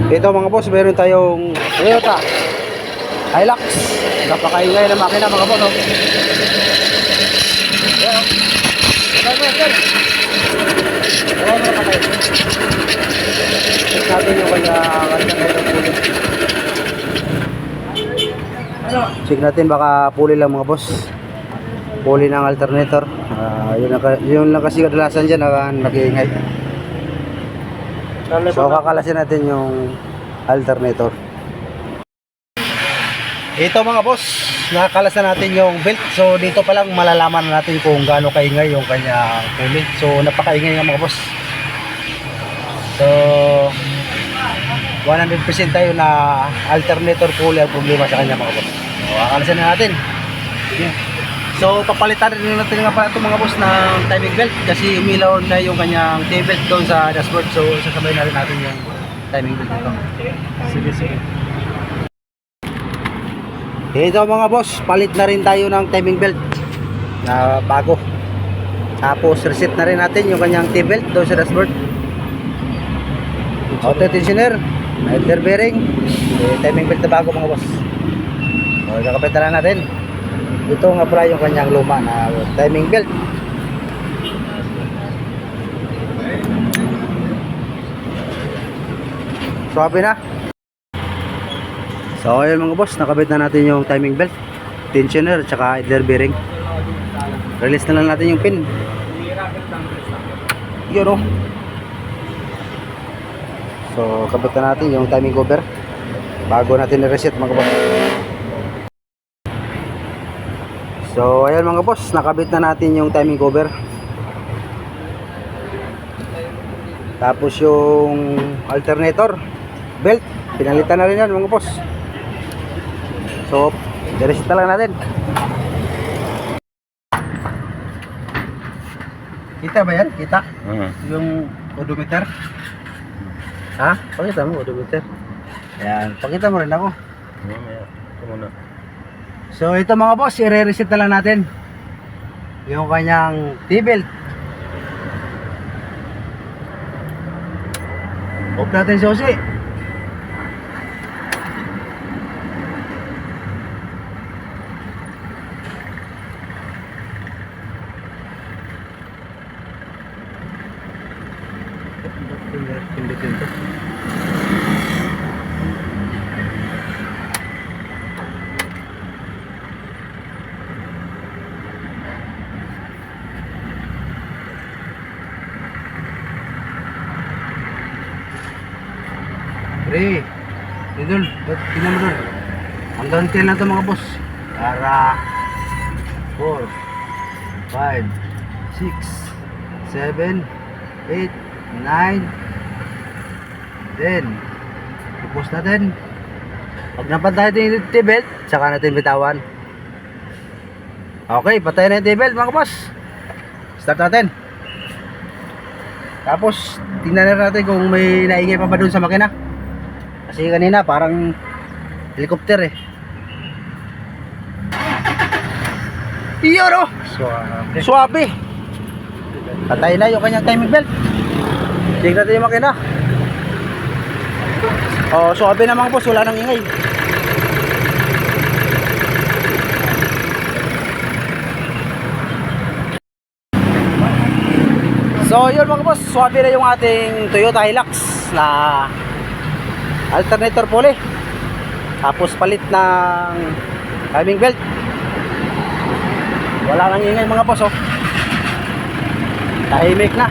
Ito mga boss, meron tayong Toyota Hilux. Napakaingay na makina mga boss, oh. Ayan, check natin yung kanya check natin, baka puli lang mga boss. Puli ng alternator. Yun lang kasi kadalasan dyan nag-iingay. So kakalasin natin yung alternator. Ito mga boss, nakakalasan natin yung belt. So dito pa lang malalaman natin kung gaano kaingay yung kanya puli. So napakaingay nga mga boss. So 100% tayo na alternator puli ang problema sa kanya mga boss. So kakalasin na natin. So papalitan rin natin nga pala ito mga boss ng timing belt kasi umilaw na yung kanyang T-belt doon sa dashboard. So sasabay na rin natin yung timing belt nito. Sige. Ito mga boss, palit na rin tayo ng timing belt na bago. Tapos reset na rin natin yung kanyang T-belt doon sa dashboard. Auto tensioner, idler bearing, timing belt na bago mga boss. So kakapit na lang natin. Ito nga pala yung kanyang luma na timing belt. Swabe na. So ayun mga boss, nakabit na natin yung timing belt, tensioner, tsaka idler bearing. Release na lang natin yung pin. Yun, oh. So kabit na natin yung timing cover bago natin i-reset mga boss. So ayan mga boss, nakabit na natin yung timing cover. Tapos yung alternator belt, pinalitan na rin yan mga boss. So i-reset na lang natin. Kita ba yan? Kita? Yung odometer. Ha? Pakita mo odometer. Ayan, pakita mo rin ako. Ito muna. So ito mga boss, i-reset na lang natin yung kanyang T-belt. Off natin susi. Pre, idol, tingnan mo doon. Hanggang 10 lang ito mga boss. Para 4, 5, 6, 7, 8, 9, 10. Tapos natin. Pag napatay natin yung T-belt, saka natin bitawan. Okay, patay na yung T-belt mga boss. Start natin. Tapos tingnan na natin kung may naingay pa ba doon sa makina. Kasi kanina parang helicopter eh. Iyon, oh! Suwabe. Patay na yung kanyang timing belt. Tingnan natin yung makina. Oh, suwabe na mga boss, wala nang ingay. So yun mga boss, suwabe na yung ating Toyota Hilux na alternator puli. Tapos palit ng timing belt. Wala nang ingay mga boss, oh. Tahimik na.